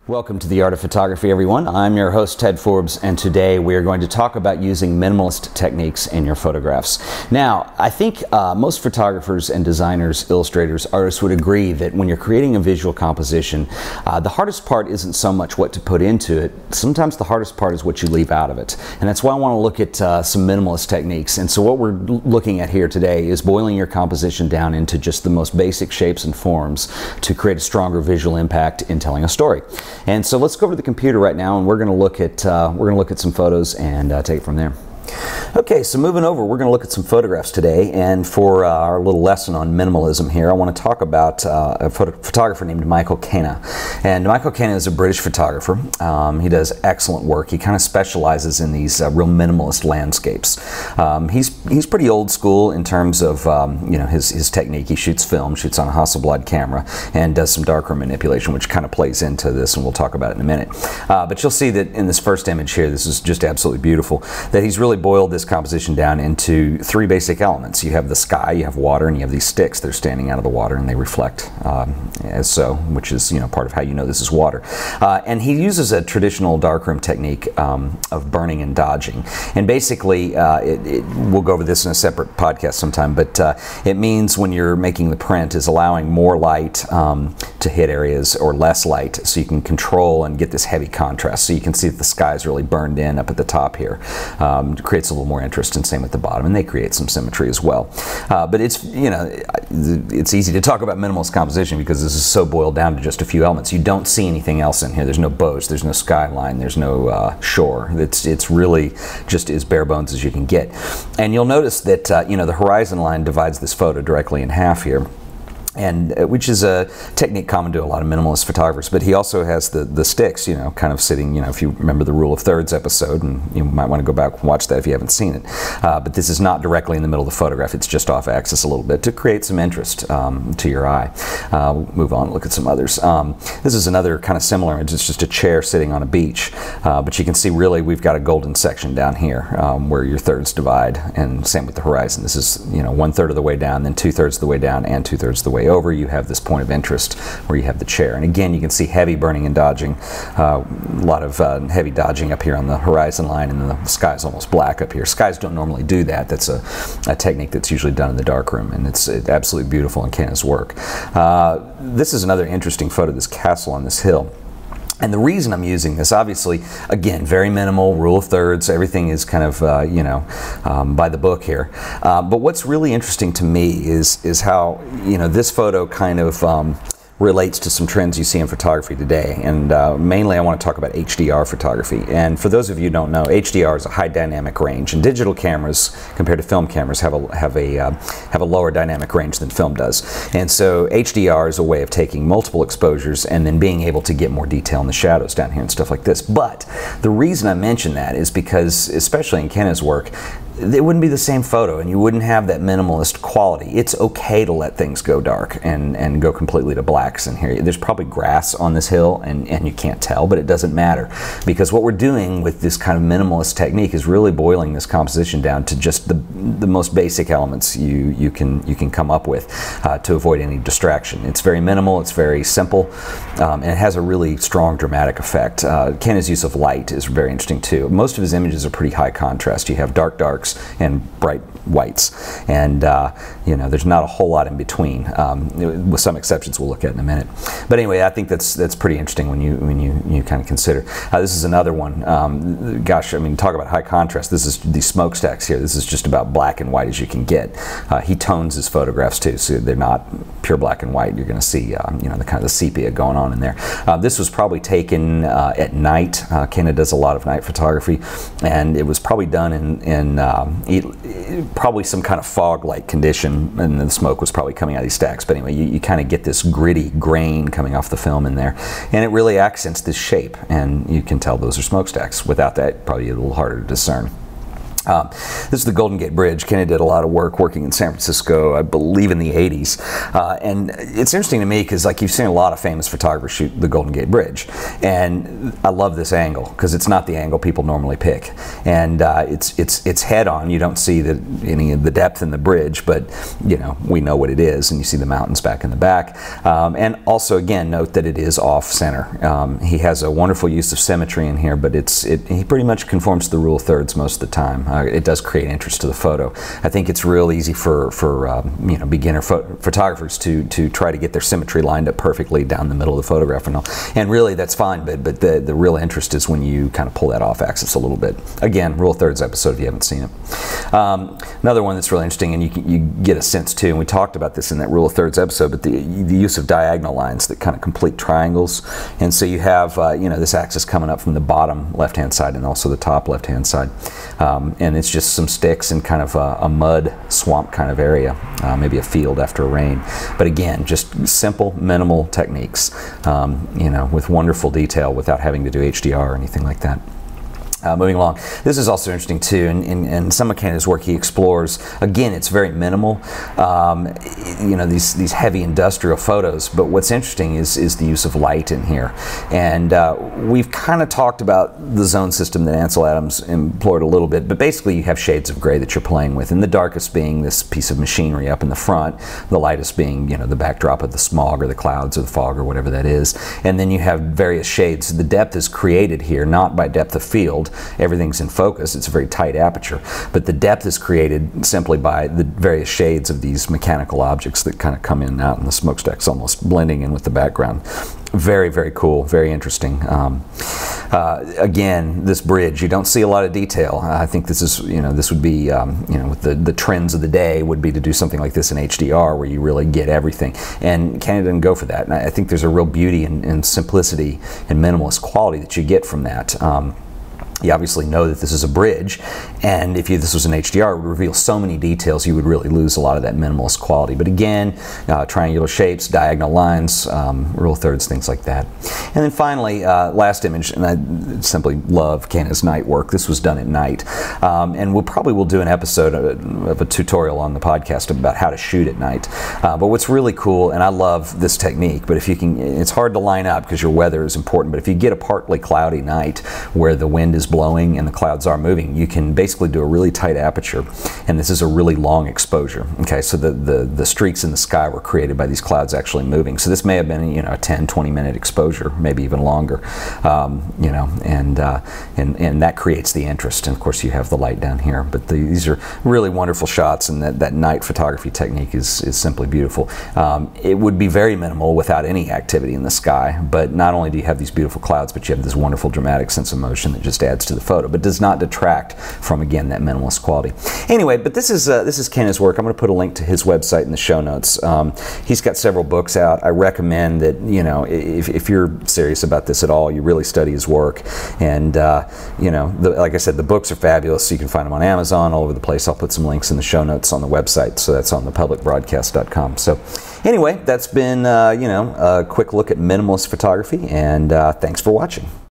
Welcome to the Art of Photography, everyone. I'm your host, Ted Forbes, and today we are going to talk about using minimalist techniques in your photographs. Now, I think most photographers and designers, illustrators, artists would agree that when you're creating a visual composition, the hardest part isn't so much what to put into it. Sometimes the hardest part is what you leave out of it. And that's why I want to look at some minimalist techniques. And so what we're looking at here today is boiling your composition down into just the most basic shapes and forms to create a stronger visual impact in telling a story. And so let's go over to the computer right now, and we're going to look at some photos and take it from there. Okay, so moving over, we're going to look at some photographs today, and for our little lesson on minimalism here, I want to talk about a photographer named Michael Kenna. And Michael Kenna is a British photographer. He does excellent work. He kind of specializes in these real minimalist landscapes. He's pretty old school in terms of his technique. He shoots film, shoots on a Hasselblad camera, and does some darkroom manipulation, which kind of plays into this, and we'll talk about it in a minute. But you'll see that in this first image here, this is just absolutely beautiful, that he's really boiled this composition down into three basic elements. You have the sky, you have water, and you have these sticks that are standing out of the water, and they reflect as so, which is part of how you know this is water. And he uses a traditional darkroom technique of burning and dodging. And basically, we'll go over this in a separate podcast sometime, but it means when you're making the print is allowing more light to hit areas or less light, so you can control and get this heavy contrast. So you can see that the sky is really burned in up at the top here. Creates a little more interest, and same at the bottom, and they create some symmetry as well. But it's easy to talk about minimalist composition because this is so boiled down to just a few elements. You don't see anything else in here. There's no boats, there's no skyline, there's no shore. It's really just as bare bones as you can get. And you'll notice that the horizon line divides this photo directly in half here, and which is a technique common to a lot of minimalist photographers. But he also has the sticks, kind of sitting, if you remember the Rule of Thirds episode, and you might want to go back and watch that if you haven't seen it. But this is not directly in the middle of the photograph, it's just off axis a little bit to create some interest to your eye. We'll move on and look at some others. This is another kind of similar image. It's just a chair sitting on a beach, but you can see really we've got a golden section down here where your thirds divide, and same with the horizon. This is 1/3 of the way down, then 2/3 of the way down, and 2/3 of the way over. You have this point of interest where you have the chair, and again you can see heavy burning and dodging, a lot of heavy dodging up here on the horizon line, and then the sky's almost black up here. Skies don't normally do that. That's a technique that's usually done in the darkroom, and it's absolutely beautiful in Kenna's work. This is another interesting photo of this castle on this hill. And the reason I'm using this, obviously, again, very minimal, Rule of Thirds, everything is kind of, by the book here. But what's really interesting to me is how, this photo kind of relates to some trends you see in photography today. And mainly I want to talk about HDR photography. And for those of you who don't know, HDR is a high dynamic range, and digital cameras compared to film cameras have a lower dynamic range than film does. And so HDR is a way of taking multiple exposures and then being able to get more detail in the shadows down here and stuff like this. But the reason I mention that is because, especially in Kenna's work, it wouldn't be the same photo, and you wouldn't have that minimalist quality. It's okay to let things go dark and go completely to blacks in here. There's probably grass on this hill, and you can't tell, but it doesn't matter, because what we're doing with this kind of minimalist technique is really boiling this composition down to just the most basic elements you can come up with to avoid any distraction. It's very minimal, it's very simple, and it has a really strong dramatic effect. Kenna's use of light is very interesting too. Most of his images are pretty high contrast. You have dark darks and bright whites, and there's not a whole lot in between, with some exceptions we'll look at in a minute. But anyway, I think that's pretty interesting when you kind of consider. This is another one. Gosh, I mean, talk about high contrast. This is these smokestacks here. This is just about black and white as you can get. He tones his photographs too, so they're not pure black and white. You're going to see the kind of the sepia going on in there. This was probably taken at night. Kenna does a lot of night photography, and it was probably done in probably some kind of fog-like condition, and the smoke was probably coming out of these stacks. But anyway, you kind of get this gritty grain coming off the film in there, and it really accents this shape, and you can tell those are smokestacks. Without that, probably a little harder to discern. This is the Golden Gate Bridge. Kenna did a lot of work working in San Francisco, I believe in the 80s. And it's interesting to me because like you've seen a lot of famous photographers shoot the Golden Gate Bridge. And I love this angle because it's not the angle people normally pick. And it's head on. You don't see any of the depth in the bridge, but you know, we know what it is, and you see the mountains back in the back. And also again, note that it is off center. He has a wonderful use of symmetry in here, but he pretty much conforms to the rule of thirds most of the time. It does create interest to the photo. I think it's real easy for you know, beginner photographers to try to get their symmetry lined up perfectly down the middle of the photograph and all. And really that's fine, but the real interest is when you kind of pull that off axis a little bit. Again, rule of thirds episode if you haven't seen it. Another one that's really interesting, and you get a sense too, and we talked about this in that rule of thirds episode, but the use of diagonal lines that kind of complete triangles. And so you have you know, this axis coming up from the bottom left-hand side and also the top left-hand side. And it's just some sticks in kind of a mud swamp kind of area, maybe a field after a rain. But again, just simple, minimal techniques, you know, with wonderful detail without having to do HDR or anything like that. Moving along, this is also interesting too. In some of Kenna's work, he explores. Again, it's very minimal. You know, these heavy industrial photos. But what's interesting is the use of light in here. And we've kind of talked about the zone system that Ansel Adams employed a little bit. But basically, you have shades of gray that you're playing with. And the darkest being this piece of machinery up in the front. The lightest being, you know, the backdrop of the smog or the clouds or the fog or whatever that is. And then you have various shades. The depth is created here not by depth of field. Everything's in focus. It's a very tight aperture. But the depth is created simply by the various shades of these mechanical objects that kind of come in and out, and the smokestacks almost blending in with the background. Very, very cool, very interesting. Again, this bridge, you don't see a lot of detail. I think this is, you know, this would be, you know, with the trends of the day would be to do something like this in HDR where you really get everything. And Kenna didn't go for that. And I think there's a real beauty and simplicity and minimalist quality that you get from that. You obviously know that this is a bridge, and if this was an HDR, it would reveal so many details you would really lose a lot of that minimalist quality. But again, triangular shapes, diagonal lines, rule of thirds, things like that. And then finally, last image, and I simply love Kenna's night work. This was done at night. And we'll probably do an episode of a tutorial on the podcast about how to shoot at night. But what's really cool, and I love this technique, but if you can, it's hard to line up because your weather is important, but if you get a partly cloudy night where the wind is blowing and the clouds are moving, you can basically do a really tight aperture, and this is a really long exposure. Okay, so the streaks in the sky were created by these clouds actually moving. So this may have been, you know, a 10-20 minute exposure, maybe even longer, you know, and that creates the interest. And of course you have the light down here, but these are really wonderful shots, and that night photography technique is simply beautiful. It would be very minimal without any activity in the sky, but not only do you have these beautiful clouds, but you have this wonderful dramatic sense of motion that just adds to the photo, but does not detract from, again, that minimalist quality. Anyway, but this is Kenna's work. I'm going to put a link to his website in the show notes. He's got several books out. I recommend that, you know, if you're serious about this at all, you really study his work. And you know, like I said, the books are fabulous. So you can find them on Amazon, all over the place. I'll put some links in the show notes on the website. So that's on thepublicbroadcast.com. So anyway, that's been you know, a quick look at minimalist photography, and thanks for watching.